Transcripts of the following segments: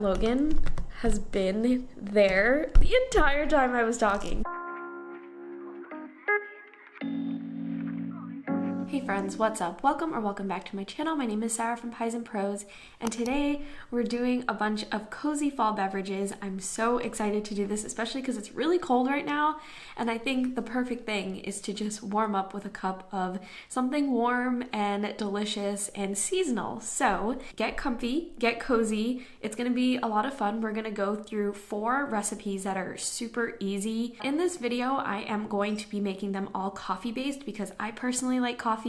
Logan has been there the entire time I was talking. Hey friends, what's up? Welcome back to my channel. My name is Sarah from Pies and Pros, and today we're doing a bunch of cozy fall beverages. I'm so excited to do this, especially because it's really cold right now, and I think the perfect thing is to just warm up with a cup of something warm and delicious and seasonal. So get comfy, get cozy. It's gonna be a lot of fun. We're gonna go through 4 recipes that are super easy. In this video, I am going to be making them all coffee based because I personally like coffee,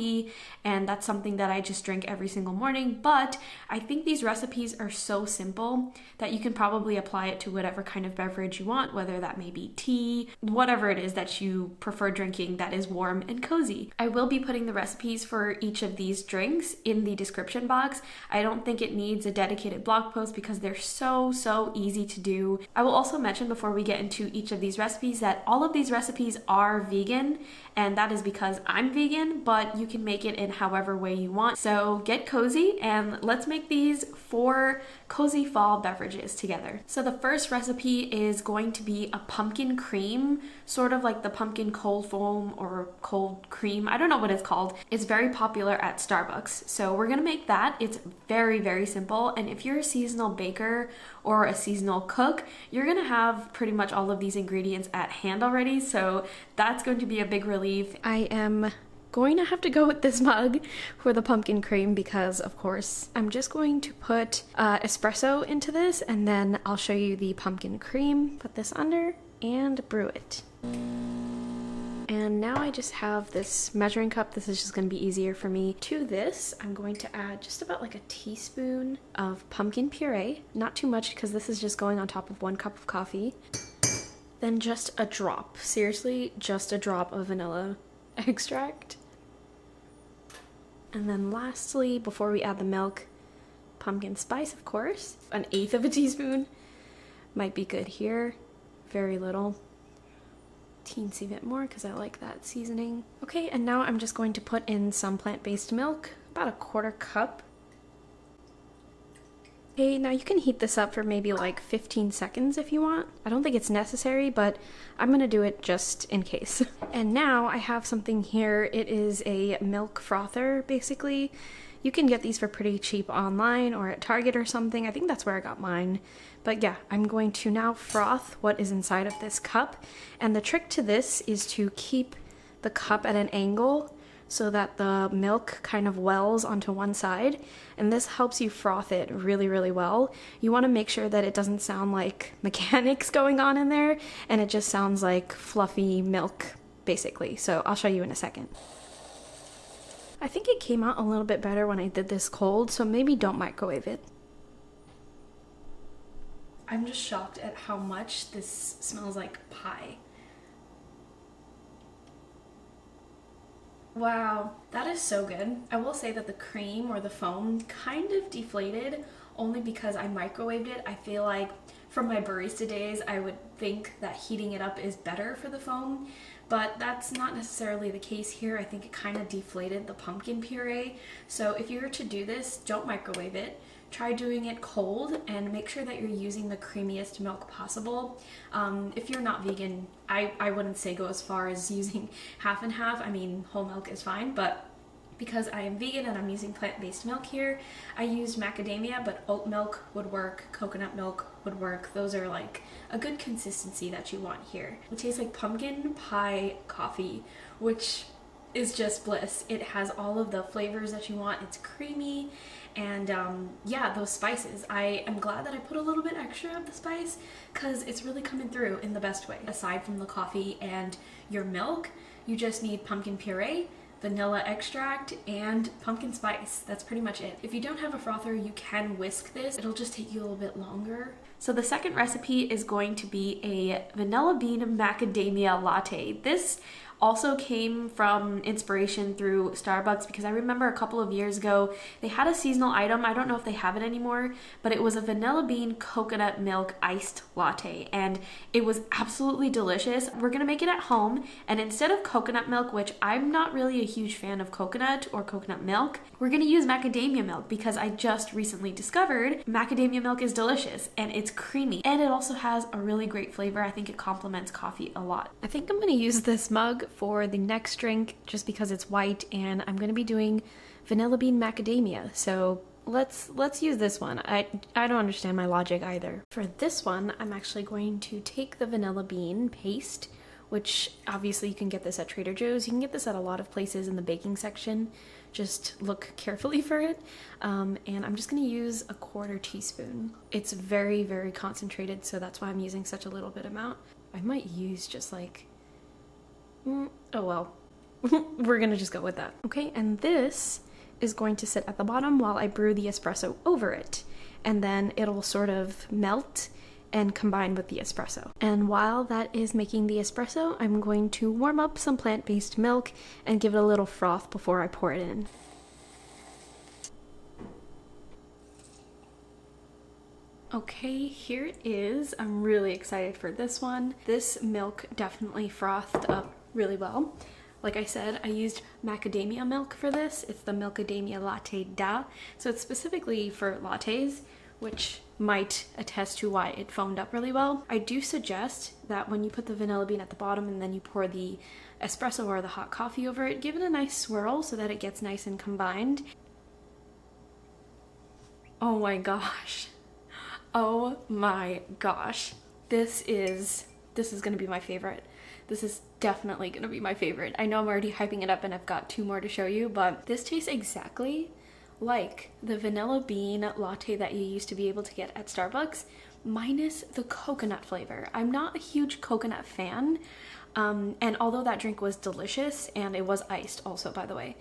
and that's something that I just drink every single morning. But I think these recipes are so simple that you can probably apply it to whatever kind of beverage you want, whether that may be tea, whatever it is that you prefer drinking that is warm and cozy. I will be putting the recipes for each of these drinks in the description box. I don't think it needs a dedicated blog post because they're so easy to do. I will also mention before we get into each of these recipes that all of these recipes are vegan, and that is because I'm vegan, but you can make it in however way you want. So get cozy and let's make these 4 cozy fall beverages together. So the first recipe is going to be a pumpkin cream, sort of like the pumpkin cold foam or cold cream. I don't know what it's called. It's very popular at Starbucks. So we're gonna make that. It's very simple. And if you're a seasonal baker or a seasonal cook, you're gonna have pretty much all of these ingredients at hand already. So that's going to be a big relief. I am going to have to go with this mug for the pumpkin cream because, of course, I'm just going to put espresso into this, and then I'll show you the pumpkin cream. Put this under and brew it. And now I just have this measuring cup. This is just going to be easier for me. To this, I'm going to add just about like a teaspoon of pumpkin puree. Not too much because this is just going on top of 1 cup of coffee. Then just a drop, seriously, just a drop of vanilla extract. And then lastly, before we add the milk, pumpkin spice, of course. 1/8 of a teaspoon might be good here. Very little. Teensy bit more because I like that seasoning. Okay, and now I'm just going to put in some plant-based milk, about a 1/4 cup. Okay, now you can heat this up for maybe like 15 seconds if you want. I don't think it's necessary, but I'm gonna do it just in case. And now I have something here. It is a milk frother, basically. You can get these for pretty cheap online or at Target or something. I think that's where I got mine. But yeah, I'm going to now froth what is inside of this cup. And the trick to this is to keep the cup at an angle so that the milk kind of wells onto one side, and this helps you froth it really well. You want to make sure that it doesn't sound like mechanics going on in there, and it just sounds like fluffy milk, basically. So I'll show you in a second. I think it came out a little bit better when I did this cold, so maybe don't microwave it. I'm just shocked at how much this smells like pie. Wow, that is so good. I will say that the cream or the foam kind of deflated only because I microwaved it. I feel like from my barista days, I would think that heating it up is better for the foam, but that's not necessarily the case here. I think it kind of deflated the pumpkin puree. So if you were to do this, don't microwave it. Try doing it cold and make sure that you're using the creamiest milk possible. If you're not vegan, I wouldn't say go as far as using half and half. I mean, whole milk is fine, but because I am vegan and I'm using plant-based milk here, I used macadamia, but oat milk would work, coconut milk would work. Those are like a good consistency that you want here. It tastes like pumpkin pie coffee, which is just bliss. It has all of the flavors that you want. It's creamy, and yeah, those spices. I am glad that I put a little bit extra of the spice because it's really coming through in the best way. Aside from the coffee and your milk, you just need pumpkin puree, vanilla extract, and pumpkin spice. That's pretty much it. If you don't have a frother, you can whisk this. It'll just take you a little bit longer. So the second recipe is going to be a vanilla bean macadamia latte. This also came from inspiration through Starbucks, because I remember a couple of years ago they had a seasonal item. I don't know if they have it anymore, but it was a vanilla bean coconut milk iced latte, and it was absolutely delicious. We're gonna make it at home, and instead of coconut milk, which I'm not really a huge fan of coconut or coconut milk, we're gonna use macadamia milk, because I just recently discovered macadamia milk is delicious and it's creamy, and it also has a really great flavor. I think it complements coffee a lot. I think I'm gonna use this mug for the next drink just because it's white, and I'm gonna be doing vanilla bean macadamia. So let's use this one. I don't understand my logic either. For this one, I'm actually going to take the vanilla bean paste, which obviously you can get this at Trader Joe's. You can get this at a lot of places in the baking section. Just look carefully for it. And I'm just gonna use a 1/4 teaspoon. It's very, very concentrated, so that's why I'm using such a little bit amount. I might use just like, oh well, we're gonna just go with that. Okay, and this is going to sit at the bottom while I brew the espresso over it. And then it'll sort of melt and combine with the espresso. And while that is making the espresso, I'm going to warm up some plant-based milk and give it a little froth before I pour it in. Okay, here it is. I'm really excited for this one. This milk definitely frothed up really well. Like I said, I used macadamia milk for this. It's the Macadamia Latte Da. So it's specifically for lattes, which might attest to why it foamed up really well. I do suggest that when you put the vanilla bean at the bottom and then you pour the espresso or the hot coffee over it, give it a nice swirl so that it gets nice and combined. Oh my gosh. Oh my gosh. This is gonna be my favorite. This is definitely gonna be my favorite. I know I'm already hyping it up and I've got 2 more to show you, but this tastes exactly like the vanilla bean latte that you used to be able to get at Starbucks, minus the coconut flavor. I'm not a huge coconut fan, and although that drink was delicious, and it was iced also, by the way,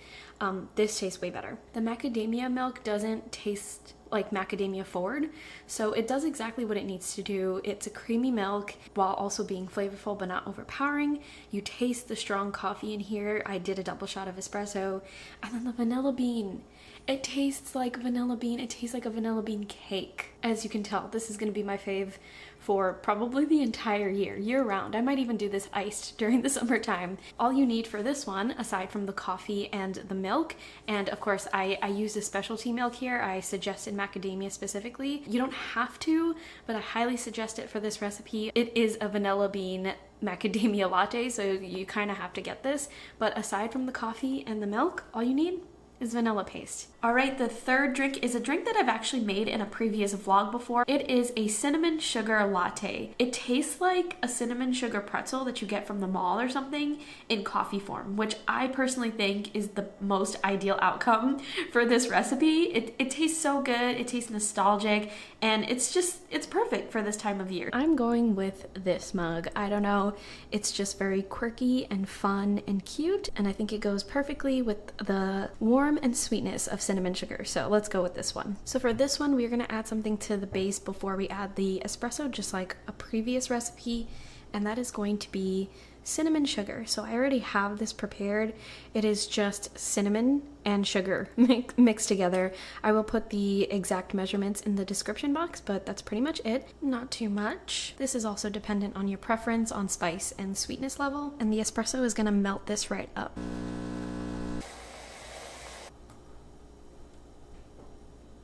this tastes way better. The macadamia milk doesn't taste like macadamia forward, so it does exactly what it needs to do. It's a creamy milk while also being flavorful but not overpowering. You taste the strong coffee in here. I did a double shot of espresso, and then the vanilla bean. It tastes like vanilla bean. It tastes like a vanilla bean cake. As you can tell, this is gonna be my fave for probably the entire year round. I might even do this iced during the summertime. All you need for this one, aside from the coffee and the milk, and of course I used a specialty milk here. I suggested macadamia specifically. You don't have to, but I highly suggest it for this recipe. It is a vanilla bean macadamia latte, so you kind of have to get this. But aside from the coffee and the milk, all you need is vanilla paste. All right, the third drink is a drink that I've actually made in a previous vlog before. It is a cinnamon sugar latte. It tastes like a cinnamon sugar pretzel that you get from the mall or something in coffee form, which I personally think is the most ideal outcome for this recipe. It tastes so good, it tastes nostalgic, and it's perfect for this time of year. I'm going with this mug. I don't know, it's just very quirky and fun and cute, and I think it goes perfectly with the warm and sweetness of cinnamon sugar. So let's go with this one. So for this one, we're gonna add something to the base before we add the espresso, just like a previous recipe, and that is going to be cinnamon sugar. So I already have this prepared. It is just cinnamon and sugar mixed together. I will put the exact measurements in the description box, but that's pretty much it. Not too much. This is also dependent on your preference on spice and sweetness level, and the espresso is gonna melt this right up.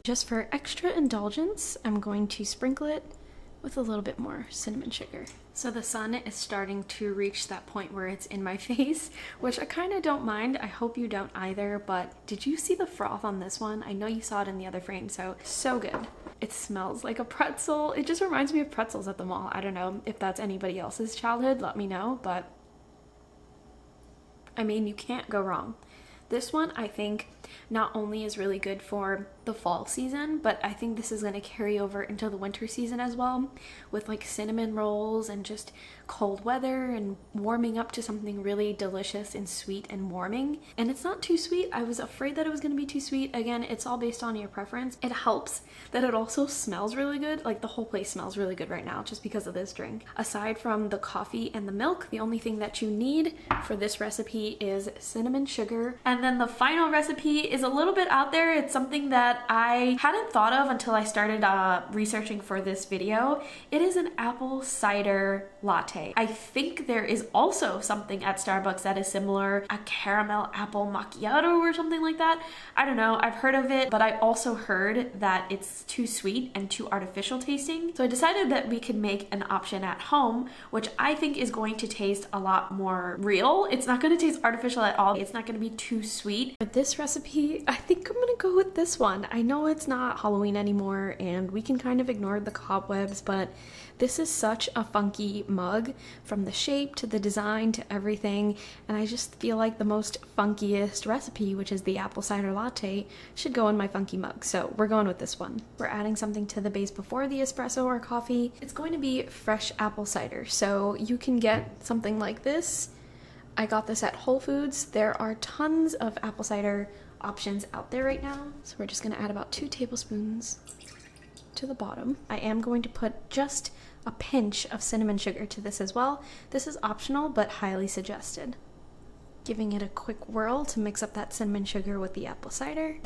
Just for extra indulgence, I'm going to sprinkle it with a little bit more cinnamon sugar. So the sun is starting to reach that point where it's in my face, which I kind of don't mind. I hope you don't either, but did you see the froth on this one? I know you saw it in the other frame, so good. It smells like a pretzel. It just reminds me of pretzels at the mall. I don't know if that's anybody else's childhood, let me know, but I mean, you can't go wrong. This one I think not only is really good for the fall season, but I think this is going to carry over into the winter season as well, with like cinnamon rolls and just cold weather and warming up to something really delicious and sweet and warming. And it's not too sweet. I was afraid that it was going to be too sweet. Again, it's all based on your preference. It helps that it also smells really good. Like the whole place smells really good right now just because of this drink. Aside from the coffee and the milk, the only thing that you need for this recipe is cinnamon sugar. And then the final recipe is a little bit out there. It's something that I hadn't thought of until I started researching for this video. It is an apple cider latte. I think there is also something at Starbucks that is similar, a caramel apple macchiato or something like that. I don't know, I've heard of it, but I also heard that it's too sweet and too artificial tasting. So I decided that we could make an option at home, which I think is going to taste a lot more real. It's not going to taste artificial at all. It's not going to be too sweet. But this recipe, I think I'm going to go with this one. I know it's not Halloween anymore and we can kind of ignore the cobwebs, but this is such a funky mug, from the shape to the design to everything, and I just feel like the most funkiest recipe, which is the apple cider latte, should go in my funky mug. So we're going with this one. We're adding something to the base before the espresso or coffee. It's going to be fresh apple cider, so you can get something like this. I got this at Whole Foods. There are tons of apple cider options out there right now. So we're just gonna add about 2 tablespoons to the bottom. I am going to put just a pinch of cinnamon sugar to this as well. This is optional, but highly suggested. Giving it a quick whirl to mix up that cinnamon sugar with the apple cider.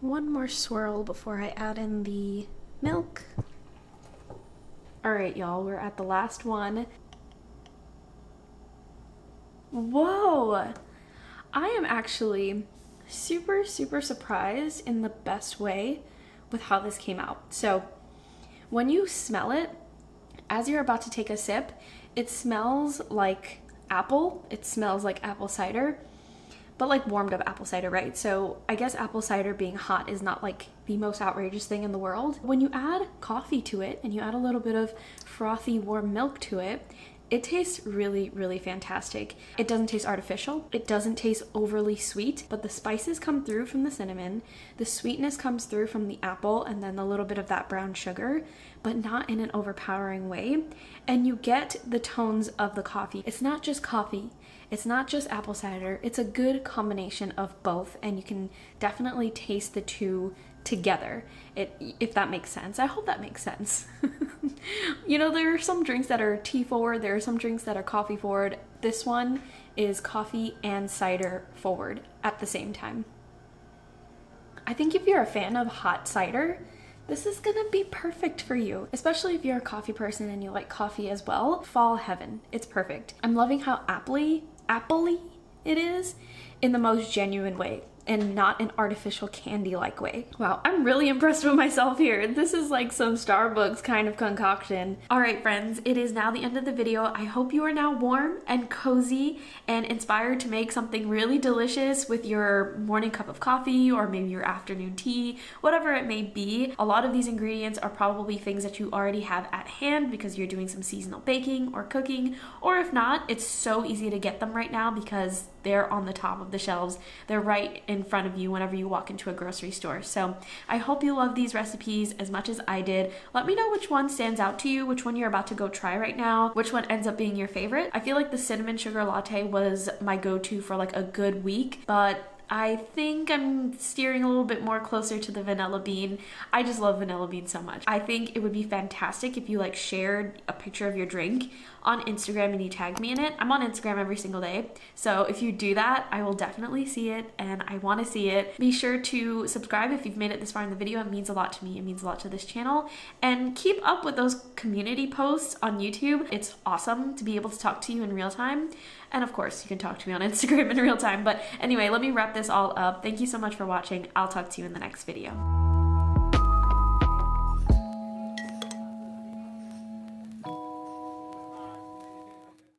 One more swirl before I add in the milk. All right, y'all, we're at the last one. Whoa! I am actually super surprised in the best way with how this came out. So when you smell it, as you're about to take a sip, it smells like apple. It smells like apple cider, but like warmed up apple cider, right? So I guess apple cider being hot is not like the most outrageous thing in the world. When you add coffee to it and you add a little bit of frothy warm milk to it, it tastes really fantastic. It doesn't taste artificial. It doesn't taste overly sweet, but the spices come through from the cinnamon. The sweetness comes through from the apple and then a little bit of that brown sugar, but not in an overpowering way. And you get the tones of the coffee. It's not just coffee. It's not just apple cider. It's a good combination of both, and you can definitely taste the two together, if that makes sense. I hope that makes sense. You know, there are some drinks that are tea forward, there are some drinks that are coffee forward. This one is coffee and cider forward at the same time. I think if you're a fan of hot cider, this is gonna be perfect for you, especially if you're a coffee person and you like coffee as well. Fall heaven, it's perfect. I'm loving how appley it is in the most genuine way, and not an artificial candy-like way. Wow, I'm really impressed with myself here. This is like some Starbucks kind of concoction. All right, friends, it is now the end of the video. I hope you are now warm and cozy and inspired to make something really delicious with your morning cup of coffee or maybe your afternoon tea, whatever it may be. A lot of these ingredients are probably things that you already have at hand because you're doing some seasonal baking or cooking, or if not, it's so easy to get them right now because they're on the top of the shelves. They're right in front of you whenever you walk into a grocery store. So I hope you love these recipes as much as I did. Let me know which one stands out to you, which one you're about to go try right now, which one ends up being your favorite. I feel like the cinnamon sugar latte was my go-to for like a good week, but I think I'm steering a little bit more closer to the vanilla bean. I just love vanilla bean so much. I think it would be fantastic if you like shared a picture of your drink on Instagram and you tagged me in it. I'm on Instagram every single day, so if you do that, I will definitely see it and I want to see it. Be sure to subscribe if you've made it this far in the video. It means a lot to me. It means a lot to this channel. And keep up with those community posts on YouTube. It's awesome to be able to talk to you in real time. And of course, you can talk to me on Instagram in real time. But anyway, let me wrap this all up. Thank you so much for watching. I'll talk to you in the next video.